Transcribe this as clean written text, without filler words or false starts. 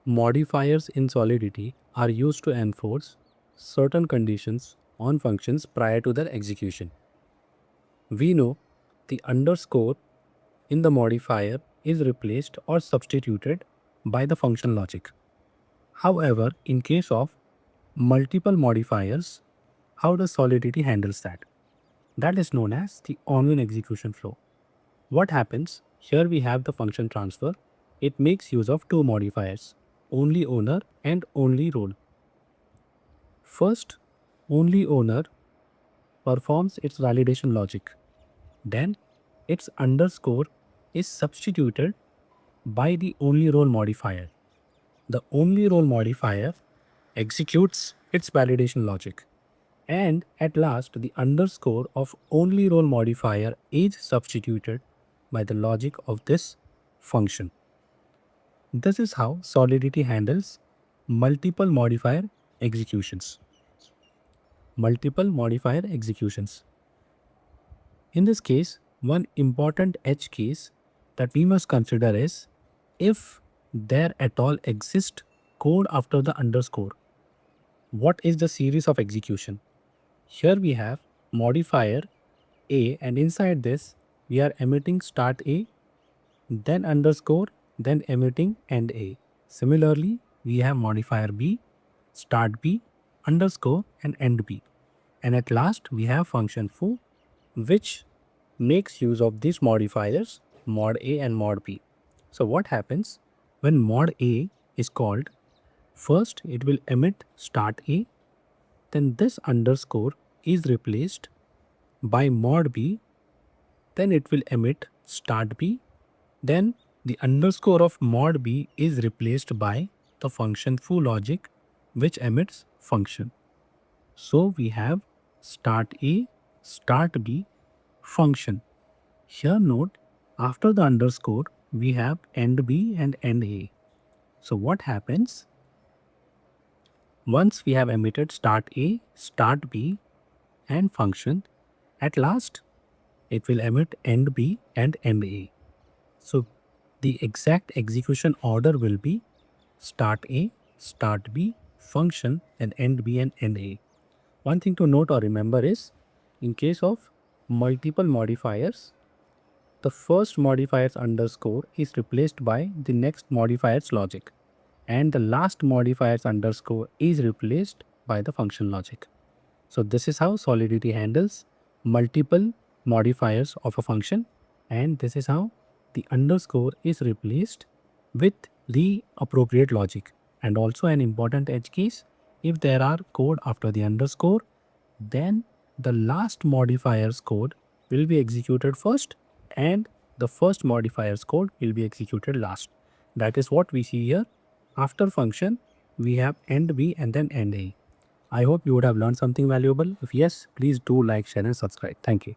Modifiers in Solidity are used to enforce certain conditions on functions prior to their execution. We know the underscore in the modifier is replaced or substituted by the function logic. However, in case of multiple modifiers, how does Solidity handles that? That is known as the onion execution flow. What happens? Here we have the function transfer. It makes use of two modifiers, only owner and only role. First, only owner performs its validation logic. Then, its underscore is substituted by the only role modifier. The only role modifier executes its validation logic. And at last, the underscore of only role modifier is substituted by the logic of this function. This is how Solidity handles multiple modifier executions. Multiple modifier executions. In this case, one important edge case that we must consider is if there at all exists code after the underscore. What is the series of execution? Here we have modifier A, and inside this we are emitting start A, then underscore, then emitting end A. Similarly, we have modifier B, start B, underscore and end B. And at last we have function foo, which makes use of these modifiers mod A and mod B. So what happens when mod A is called? First it will emit start A, then this underscore is replaced by mod B, then it will emit start B, then the underscore of mod B is replaced by the function foo logic which emits function. So we have start A, start B, function. Here note, after the underscore we have end B and end A. So what happens? Once we have emitted start A, start B and function, at last it will emit end B and end A. So the exact execution order will be start A, start B, function and end B and end A. One thing to note or remember is in case of multiple modifiers, the first modifier's underscore is replaced by the next modifier's logic, and the last modifier's underscore is replaced by the function logic. So this is how Solidity handles multiple modifiers of a function, and this is how the underscore is replaced with the appropriate logic. And also an important edge case, if there are code after the underscore, then the last modifier's code will be executed first and the first modifier's code will be executed last. That is what we see here. After function, we have end B and then end A. I hope you would have learned something valuable. If yes, please do like, share and subscribe. Thank you.